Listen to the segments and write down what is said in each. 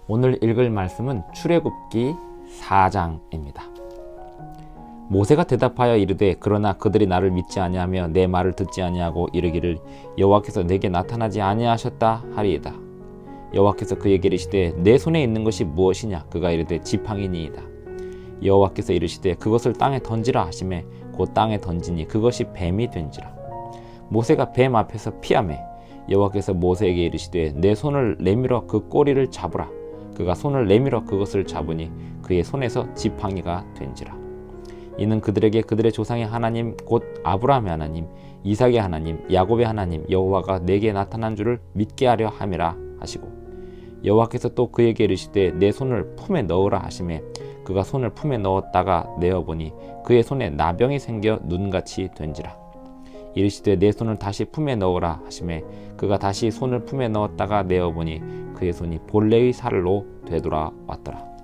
오늘 읽을 말씀은 출애굽기 4장입니다. 모세가 대답하여 이르되 그러나 그들이 나를 믿지 아니하며 내 말을 듣지 아니하고 이르기를 여호와께서 내게 나타나지 아니하셨다 하리이다. 여호와께서 그에게 이르시되 내 손에 있는 것이 무엇이냐? 그가 이르되 지팡이니이다. 여호와께서 이르시되 그것을 땅에 던지라 하시매 곧 땅에 던지니 그것이 뱀이 된지라. 모세가 뱀 앞에서 피하매 여호와께서 모세에게 이르시되 내 손을 내밀어 그 꼬리를 잡으라. 그가 손을 내밀어 그것을 잡으니 그의 손에서 지팡이가 된지라. 이는 그들에게 그들의 조상의 하나님 곧 아브라함의 하나님 이삭의 하나님 야곱의 하나님 여호와가 내게 나타난 줄을 믿게 하려 함이라 하시고, 여호와께서 또 그에게 이르시되 내 손을 품에 넣으라 하시매 그가 손을 품에 넣었다가 내어보니 그의 손에 나병이 생겨 눈같이 된지라. 이르시되 내 손을 다시 품에 넣으라 하시매 그가 다시 손을 품에 넣었다가 내어보니 그의 손이 본래의 살로 되돌아왔더라.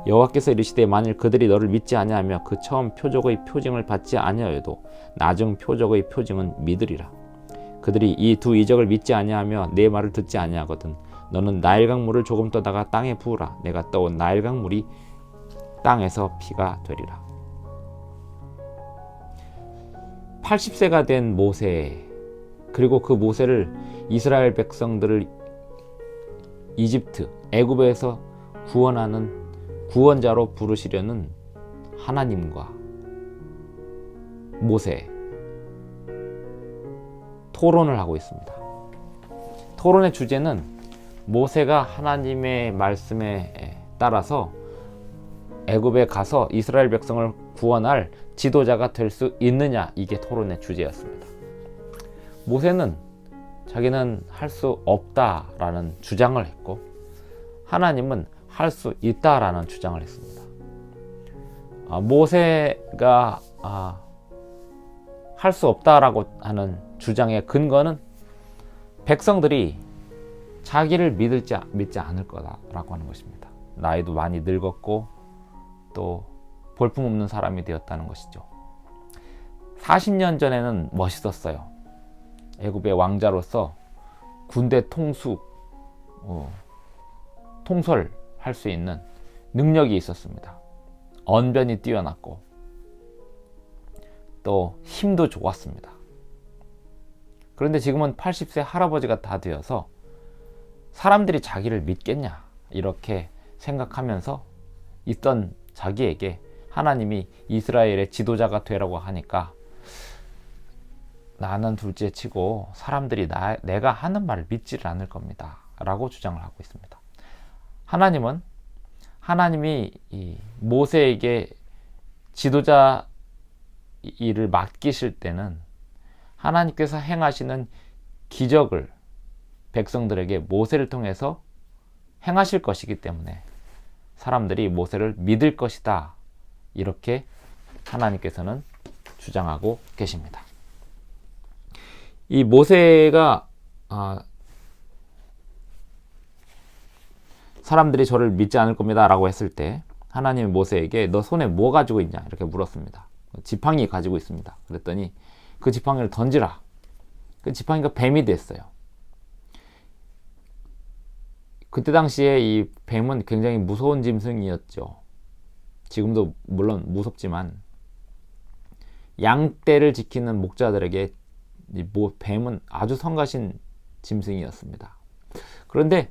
여호와께서 이르시되 만일 그들이 너를 믿지 아니하며 그 처음 표적의 표징을 받지 아니하여도 나중 표적의 표징은 믿으리라. 그들이 이 두 이적을 믿지 아니하며 내 말을 듣지 아니하거든 너는 나일강 물을 조금 떠다가 땅에 부으라. 내가 떠온 나일강 물이 땅에서 피가 되리라. 80세가 된 모세, 그리고 그 모세를 이스라엘 백성들을 이집트, 애굽에서 구원하는 구원자로 부르시려는 하나님과 모세 토론을 하고 있습니다. 토론의 주제는 모세가 하나님의 말씀에 따라서 애굽에 가서 이스라엘 백성을 구원할 지도자가 될 수 있느냐, 이게 토론의 주제였습니다. 모세는 자기는 할 수 없다라는 주장을 했고 하나님은 할 수 있다라는 주장을 했습니다. 모세가 할 수 없다라고 하는 주장의 근거는 백성들이 자기를 믿지 않을 거다라고 하는 것입니다. 나이도 많이 늙었고 또 볼품없는 사람이 되었다는 것이죠. 40년 전에는 멋있었어요. 애굽의 왕자로서 군대 통솔할 수 있는 능력이 있었습니다. 언변이 뛰어났고 또 힘도 좋았습니다. 그런데 지금은 80세 할아버지가 다 되어서 사람들이 자기를 믿겠냐 이렇게 생각하면서 있던 자기에게 하나님이 이스라엘의 지도자가 되라고 하니까 나는 둘째 치고 사람들이 내가 하는 말을 믿지를 않을 겁니다 라고 주장을 하고 있습니다. 하나님이 이 모세에게 지도자 일을 맡기실 때는 하나님께서 행하시는 기적을 백성들에게 모세를 통해서 행하실 것이기 때문에 사람들이 모세를 믿을 것이다, 이렇게 하나님께서는 주장하고 계십니다. 이 모세가 사람들이 저를 믿지 않을 겁니다 라고 했을 때 하나님이 모세에게 너 손에 뭐 가지고 있냐 이렇게 물었습니다. 지팡이 가지고 있습니다. 그랬더니 그 지팡이를 던지라. 그 지팡이가 뱀이 됐어요. 그때 당시에 이 뱀은 굉장히 무서운 짐승이었죠. 지금도 물론 무섭지만 양떼를 지키는 목자들에게 뱀은 아주 성가신 짐승이었습니다. 그런데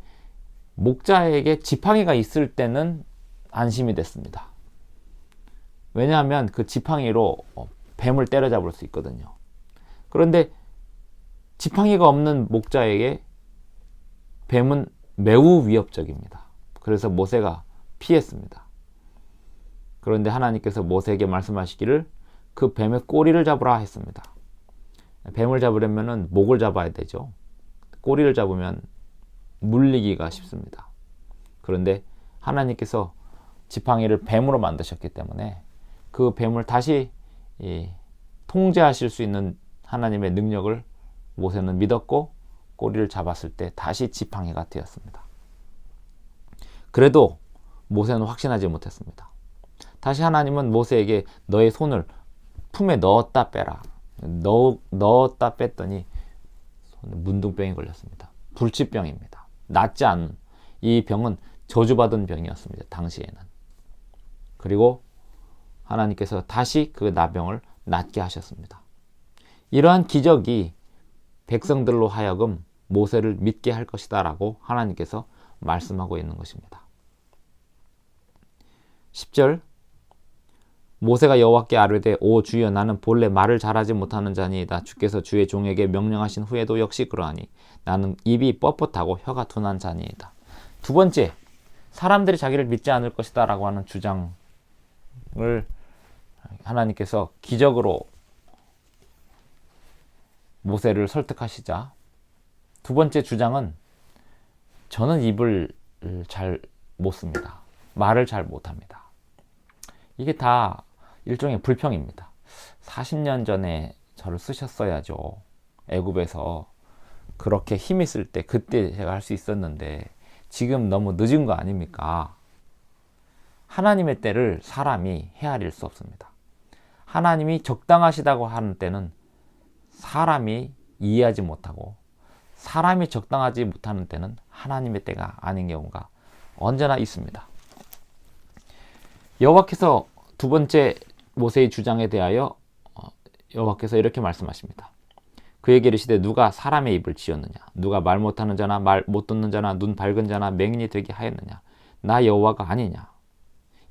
목자에게 지팡이가 있을 때는 안심이 됐습니다. 왜냐하면 그 지팡이로 뱀을 때려잡을 수 있거든요. 그런데 지팡이가 없는 목자에게 뱀은 매우 위협적입니다. 그래서 모세가 피했습니다. 그런데 하나님께서 모세에게 말씀하시기를 그 뱀의 꼬리를 잡으라 했습니다. 뱀을 잡으려면 목을 잡아야 되죠. 꼬리를 잡으면 물리기가 쉽습니다. 그런데 하나님께서 지팡이를 뱀으로 만드셨기 때문에 그 뱀을 다시 통제하실 수 있는 하나님의 능력을 모세는 믿었고 꼬리를 잡았을 때 다시 지팡이가 되었습니다. 그래도 모세는 확신하지 못했습니다. 다시 하나님은 모세에게 너의 손을 품에 넣었다 빼라. 넣었다 뺐더니 손에 문둥병이 걸렸습니다. 불치병입니다. 낫지 않은 이 병은 저주받은 병이었습니다. 당시에는. 그리고 하나님께서 다시 그 나병을 낫게 하셨습니다. 이러한 기적이 백성들로 하여금 모세를 믿게 할 것이다 라고 하나님께서 말씀하고 있는 것입니다. 10절, 모세가 여호와께 아뢰되 오 주여 나는 본래 말을 잘하지 못하는 자니이다. 주께서 주의 종에게 명령하신 후에도 역시 그러하니 나는 입이 뻣뻣하고 혀가 둔한 자니이다. 두 번째, 사람들이 자기를 믿지 않을 것이다 라고 하는 주장을 하나님께서 기적으로 모세를 설득하시자, 두 번째 주장은 저는 입을 잘 못 씁니다. 말을 잘 못합니다. 이게 다 일종의 불평입니다. 40년 전에 저를 쓰셨어야죠. 애굽에서 그렇게 힘 있을 때 그때 제가 할 수 있었는데 지금 너무 늦은 거 아닙니까? 하나님의 때를 사람이 헤아릴 수 없습니다. 하나님이 적당하시다고 하는 때는 사람이 이해하지 못하고, 사람이 적당하지 못하는 때는 하나님의 때가 아닌 경우가 언제나 있습니다. 여호와께서 두 번째 모세의 주장에 대하여 여호와께서 이렇게 말씀하십니다. 그에게 이르시되 누가 사람의 입을 지었느냐? 누가 말 못하는 자나 말 못 듣는 자나 눈 밝은 자나 맹인이 되게 하였느냐? 나 여호와가 아니냐?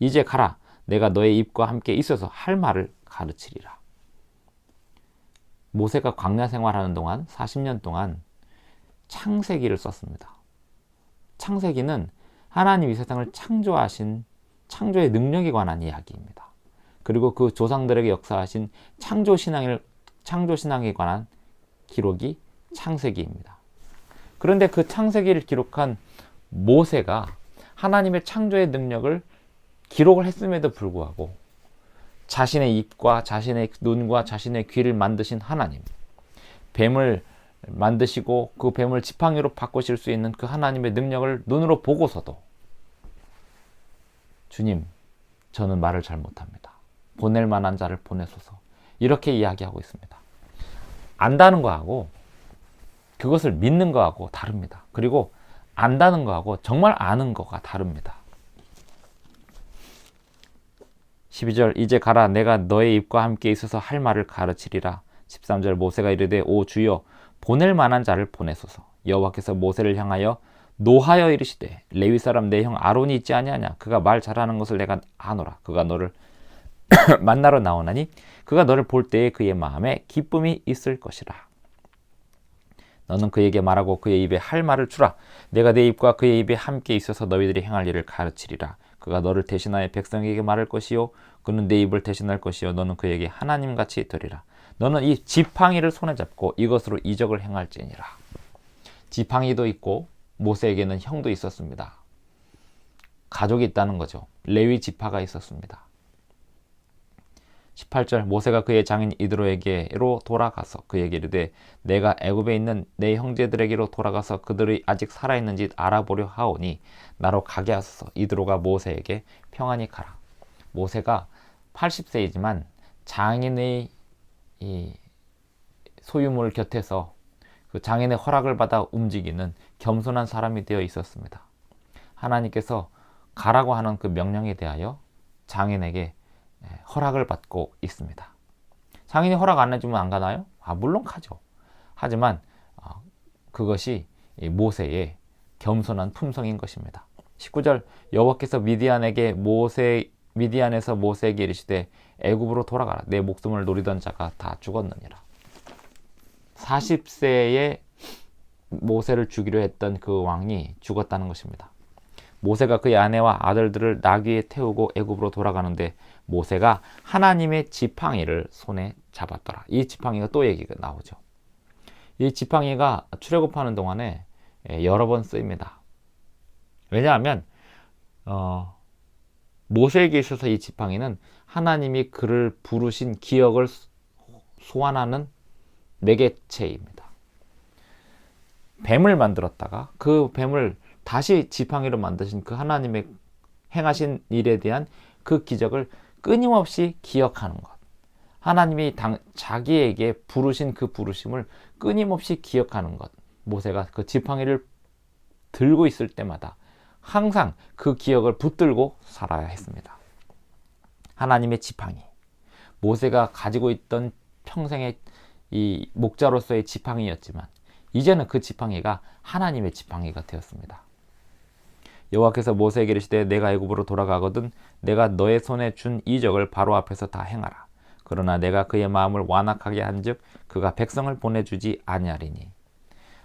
이제 가라. 내가 너의 입과 함께 있어서 할 말을 가르치리라. 모세가 광야 생활하는 동안 40년 동안 창세기를 썼습니다. 창세기는 하나님이 세상을 창조하신 창조의 능력에 관한 이야기입니다. 그리고 그 조상들에게 역사하신 창조신앙에 관한 기록이 창세기입니다. 그런데 그 창세기를 기록한 모세가 하나님의 창조의 능력을 기록을 했음에도 불구하고 자신의 입과 자신의 눈과 자신의 귀를 만드신 하나님, 뱀을 만드시고 그 뱀을 지팡이로 바꾸실 수 있는 그 하나님의 능력을 눈으로 보고서도 주님, 저는 말을 잘 못합니다. 보낼 만한 자를 보내소서. 이렇게 이야기하고 있습니다. 안다는 거하고 그것을 믿는 거하고 다릅니다. 그리고 안다는 거하고 정말 아는 거가 다릅니다. 12절, 이제 가라. 내가 너의 입과 함께 있어서 할 말을 가르치리라. 13절, 모세가 이르되 오 주여 보낼 만한 자를 보내소서. 여호와께서 모세를 향하여 노하여 이르시되 레위 사람 내 형 아론이 있지 아니하냐? 그가 말 잘하는 것을 내가 아노라. 그가 너를 만나러 나오나니 그가 너를 볼 때에 그의 마음에 기쁨이 있을 것이라. 너는 그에게 말하고 그의 입에 할 말을 주라. 내가 내 입과 그의 입에 함께 있어서 너희들이 행할 일을 가르치리라. 그가 너를 대신하여 백성에게 말할 것이요 그는 내 입을 대신할 것이요 너는 그에게 하나님같이 되리라. 너는 이 지팡이를 손에 잡고 이것으로 이적을 행할지니라. 지팡이도 있고 모세에게는 형도 있었습니다. 가족이 있다는 거죠. 레위 지파가 있었습니다. 18절, 모세가 그의 장인 이드로에게로 돌아가서 그에게 이르되 내가 애굽에 있는 내 형제들에게로 돌아가서 그들이 아직 살아있는지 알아보려 하오니 나로 가게 하소서. 이드로가 모세에게 평안히 가라. 모세가 80세이지만 장인의 이 소유물 곁에서 그 장인의 허락을 받아 움직이는 겸손한 사람이 되어 있었습니다. 하나님께서 가라고 하는 그 명령에 대하여 장인에게 허락을 받고 있습니다. 장인이 허락 안 해주면 안 가나요? 물론 가죠. 하지만 그것이 모세의 겸손한 품성인 것입니다. 19절, 여호와께서 미디안에서 모세에게 이르시되 애굽으로 돌아가라. 내 목숨을 노리던 자가 다 죽었느니라. 40세에 모세를 죽이려 했던 그 왕이 죽었다는 것입니다. 모세가 그의 아내와 아들들을 나귀에 태우고 애굽으로 돌아가는데 모세가 하나님의 지팡이를 손에 잡았더라. 이 지팡이가 또 얘기가 나오죠. 이 지팡이가 출애굽하는 동안에 여러 번 쓰입니다. 왜냐하면 모세에게 있어서 이 지팡이는 하나님이 그를 부르신 기억을 소환하는 매개체입니다. 뱀을 만들었다가 그 뱀을 다시 지팡이로 만드신 그 하나님의 행하신 일에 대한 그 기적을 끊임없이 기억하는 것. 하나님이 자기에게 부르신 그 부르심을 끊임없이 기억하는 것. 모세가 그 지팡이를 들고 있을 때마다 항상 그 기억을 붙들고 살아야 했습니다. 하나님의 지팡이, 모세가 가지고 있던 평생의 이 목자로서의 지팡이였지만 이제는 그 지팡이가 하나님의 지팡이가 되었습니다. 여호와께서 모세에게 이르시되 내가 애굽으로 돌아가거든 내가 너의 손에 준 이적을 바로 앞에서 다 행하라. 그러나 내가 그의 마음을 완악하게 한즉 그가 백성을 보내주지 아니하리니.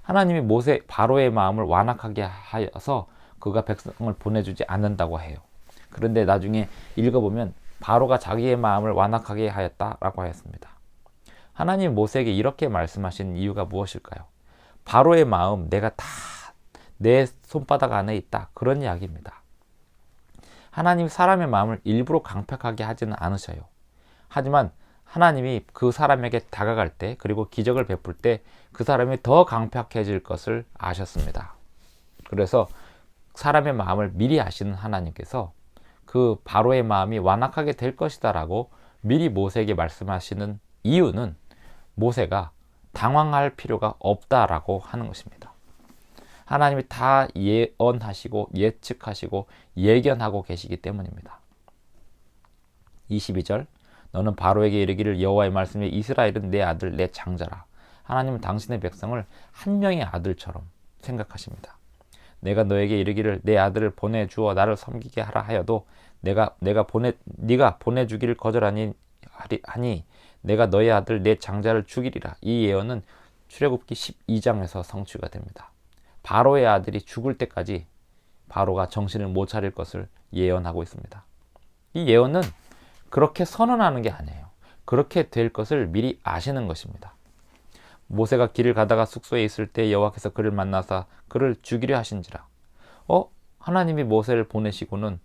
하나님이 모세 바로의 마음을 완악하게 하여서 그가 백성을 보내주지 않는다고 해요. 그런데 나중에 읽어보면 바로가 자기의 마음을 완악하게 하였다라고 하였습니다. 하나님 모세에게 이렇게 말씀하신 이유가 무엇일까요? 바로의 마음 내가 다 내 손바닥 안에 있다, 그런 이야기입니다. 하나님 사람의 마음을 일부러 강팍하게 하지는 않으셔요. 하지만 하나님이 그 사람에게 다가갈 때, 그리고 기적을 베풀 때 그 사람이 더 강팍해질 것을 아셨습니다. 그래서 사람의 마음을 미리 아시는 하나님께서 그 바로의 마음이 완악하게 될 것이다 라고 미리 모세에게 말씀하시는 이유는 모세가 당황할 필요가 없다라고 하는 것입니다. 하나님이 다 예언하시고 예측하시고 예견하고 계시기 때문입니다. 22절, 너는 바로에게 이르기를 여호와의 말씀에 이스라엘은 내 아들 내 장자라. 하나님은 당신의 백성을 한 명의 아들처럼 생각하십니다. 내가 너에게 이르기를 내 아들을 보내주어 나를 섬기게 하라 하여도 네가 보내주기를 거절하니 하니 내가 너의 아들 내 장자를 죽이리라. 이 예언은 출애굽기 12장에서 성취가 됩니다. 바로의 아들이 죽을 때까지 바로가 정신을 못 차릴 것을 예언하고 있습니다. 이 예언은 그렇게 선언하는 게 아니에요. 그렇게 될 것을 미리 아시는 것입니다. 모세가 길을 가다가 숙소에 있을 때 여호와께서 그를 만나사 그를 죽이려 하신지라. 하나님이 모세를 보내시고는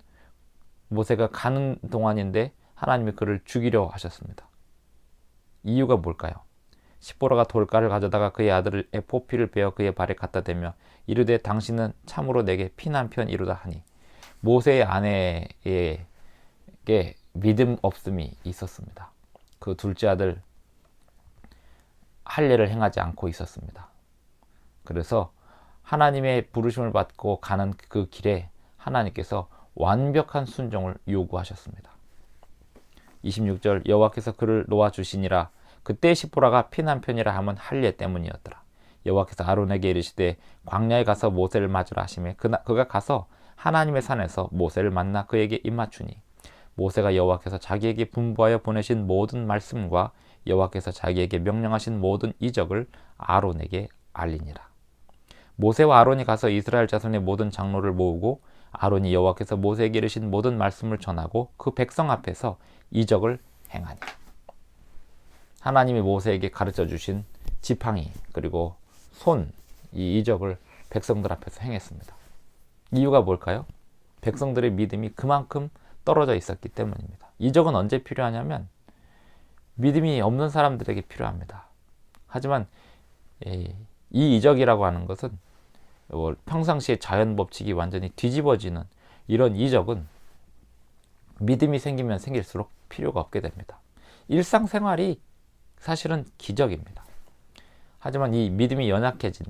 모세가 가는 동안인데 하나님이 그를 죽이려 하셨습니다. 이유가 뭘까요? 시보라가 돌가를 가져다가 그의 아들의 포피를 베어 그의 발에 갖다 대며 이르되 당신은 참으로 내게 피난편이로다 하니. 모세의 아내에게 믿음 없음이 있었습니다. 그 둘째 아들 할례를 행하지 않고 있었습니다. 그래서 하나님의 부르심을 받고 가는 그 길에 하나님께서 완벽한 순종을 요구하셨습니다. 26절, 여호와께서 그를 놓아주시니라. 그때 시보라가 피난편이라 함은 할례 때문이었더라. 여호와께서 아론에게 이르시되 광야에 가서 모세를 맞으라 하시매 그가 가서 하나님의 산에서 모세를 만나 그에게 입맞추니 모세가 여호와께서 자기에게 분부하여 보내신 모든 말씀과 여호와께서 자기에게 명령하신 모든 이적을 아론에게 알리니라. 모세와 아론이 가서 이스라엘 자손의 모든 장로를 모으고 아론이 여호와께서 모세에게 이르신 모든 말씀을 전하고 그 백성 앞에서 이적을 행하니. 하나님이 모세에게 가르쳐 주신 지팡이 그리고 손, 이 이적을 백성들 앞에서 행했습니다. 이유가 뭘까요? 백성들의 믿음이 그만큼 떨어져 있었기 때문입니다. 이적은 언제 필요하냐면 믿음이 없는 사람들에게 필요합니다. 하지만 이 이적이라고 하는 것은 평상시에 자연 법칙이 완전히 뒤집어지는 이런 이적은 믿음이 생기면 생길수록 필요가 없게 됩니다. 일상생활이 사실은 기적입니다. 하지만 이 믿음이 연약해진,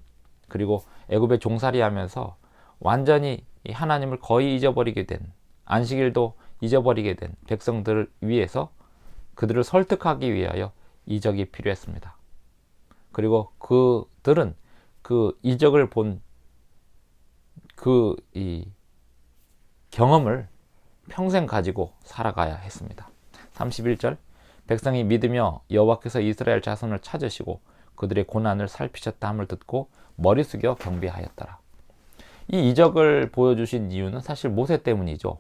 그리고 애굽에 종살이 하면서 완전히 하나님을 거의 잊어버리게 된, 안식일도 잊어버리게 된 백성들을 위해서 그들을 설득하기 위하여 이적이 필요했습니다. 그리고 그들은 그 이적을 본 이 경험을 평생 가지고 살아가야 했습니다. 31절, 백성이 믿으며 여호와께서 이스라엘 자손을 찾으시고 그들의 고난을 살피셨다 함을 듣고 머리 숙여 경배하였더라. 이 이적을 보여주신 이유는 사실 모세 때문이죠.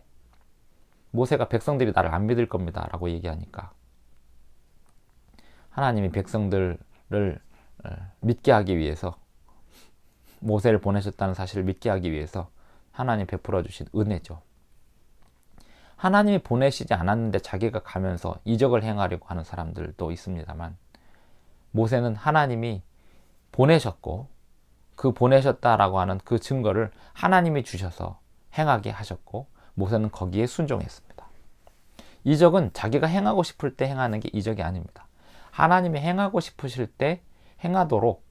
모세가 백성들이 나를 안 믿을 겁니다 라고 얘기하니까 하나님이 백성들을 믿게 하기 위해서 모세를 보내셨다는 사실을 믿게 하기 위해서 하나님 베풀어 주신 은혜죠. 하나님이 보내시지 않았는데 자기가 가면서 이적을 행하려고 하는 사람들도 있습니다만 모세는 하나님이 보내셨고 그 보내셨다라고 하는 그 증거를 하나님이 주셔서 행하게 하셨고 모세는 거기에 순종했습니다. 이적은 자기가 행하고 싶을 때 행하는 게 이적이 아닙니다. 하나님이 행하고 싶으실 때 행하도록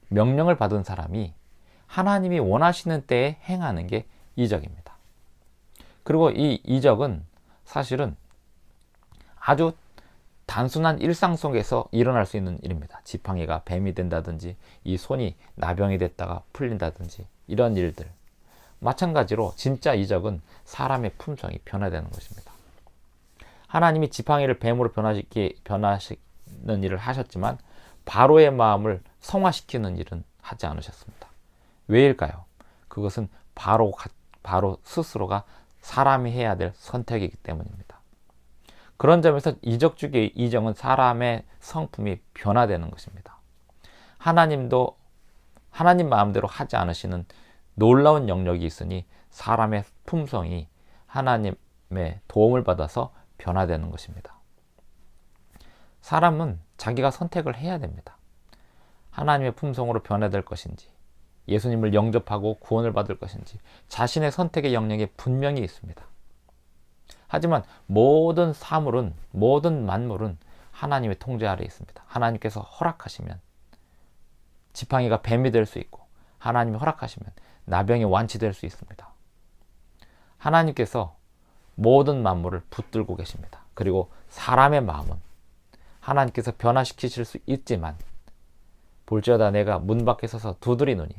명령을 받은 사람이 하나님이 원하시는 때에 행하는 게 이적입니다. 그리고 이 이적은 사실은 아주 단순한 일상 속에서 일어날 수 있는 일입니다. 지팡이가 뱀이 된다든지 이 손이 나병이 됐다가 풀린다든지 이런 일들. 마찬가지로 진짜 이적은 사람의 품성이 변화되는 것입니다. 하나님이 지팡이를 뱀으로 변화시키는 일을 하셨지만 바로의 마음을 성화시키는 일은 하지 않으셨습니다. 왜일까요? 그것은 바로 스스로가 사람이 해야 될 선택이기 때문입니다. 그런 점에서 이적주기의 이정은 사람의 성품이 변화되는 것입니다. 하나님도 하나님 마음대로 하지 않으시는 놀라운 영역이 있으니 사람의 품성이 하나님의 도움을 받아서 변화되는 것입니다. 사람은 자기가 선택을 해야 됩니다. 하나님의 품성으로 변화될 것인지, 예수님을 영접하고 구원을 받을 것인지 자신의 선택의 영역이 분명히 있습니다. 하지만 모든 사물은, 모든 만물은 하나님의 통제 아래 있습니다. 하나님께서 허락하시면 지팡이가 뱀이 될 수 있고, 하나님이 허락하시면 나병이 완치될 수 있습니다. 하나님께서 모든 만물을 붙들고 계십니다. 그리고 사람의 마음은 하나님께서 변화시키실 수 있지만, 볼지어다 내가 문 밖에 서서 두드리노니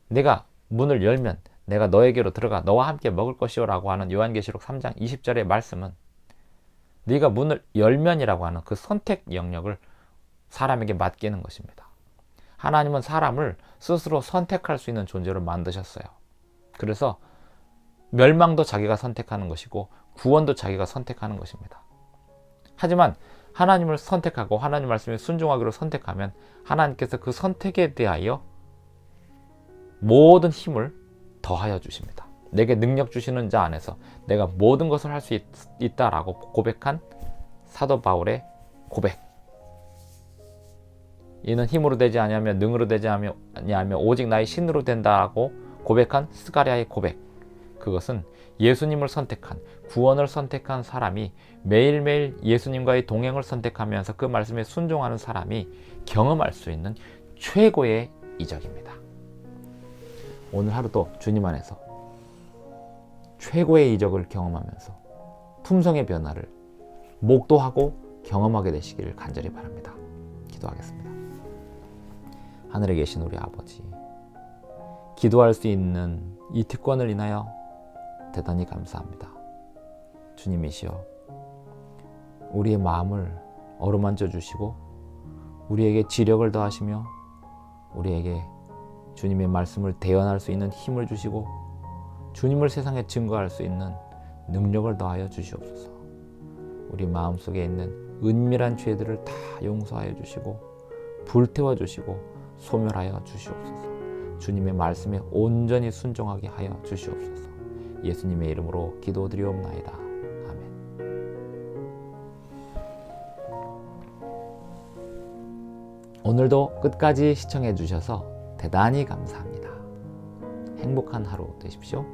내가 문을 열면 내가 너에게로 들어가 너와 함께 먹을 것이요 라고 하는 요한계시록 3장 20절의 말씀은 네가 문을 열면이라고 하는 그 선택 영역을 사람에게 맡기는 것입니다. 하나님은 사람을 스스로 선택할 수 있는 존재로 만드셨어요. 그래서 멸망도 자기가 선택하는 것이고 구원도 자기가 선택하는 것입니다. 하지만 하나님을 선택하고 하나님 말씀에 순종하기로 선택하면 하나님께서 그 선택에 대하여 모든 힘을 더하여 주십니다. 내게 능력 주시는 자 안에서 내가 모든 것을 할 수 있다라고 고백한 사도 바울의 고백. 이는 힘으로 되지 아니하며 능으로 되지 아니하며 오직 나의 신으로 된다라고 고백한 스가랴의 고백. 그것은 예수님을 선택한, 구원을 선택한 사람이 매일매일 예수님과의 동행을 선택하면서 그 말씀에 순종하는 사람이 경험할 수 있는 최고의 이적입니다. 오늘 하루도 주님 안에서 최고의 이적을 경험하면서 품성의 변화를 목도하고 경험하게 되시기를 간절히 바랍니다. 기도하겠습니다. 하늘에 계신 우리 아버지, 기도할 수 있는 이 특권을 인하여 대단히 감사합니다. 주님이시여, 우리의 마음을 어루만져 주시고 우리에게 지력을 더하시며 우리에게 주님의 말씀을 대언할 수 있는 힘을 주시고 주님을 세상에 증거할 수 있는 능력을 더하여 주시옵소서. 우리 마음속에 있는 은밀한 죄들을 다 용서하여 주시고 불태워 주시고 소멸하여 주시옵소서. 주님의 말씀에 온전히 순종하게 하여 주시옵소서. 예수님의 이름으로 기도드리옵나이다. 아멘. 오늘도 끝까지 시청해 주셔서 대단히 감사합니다. 행복한 하루 되십시오.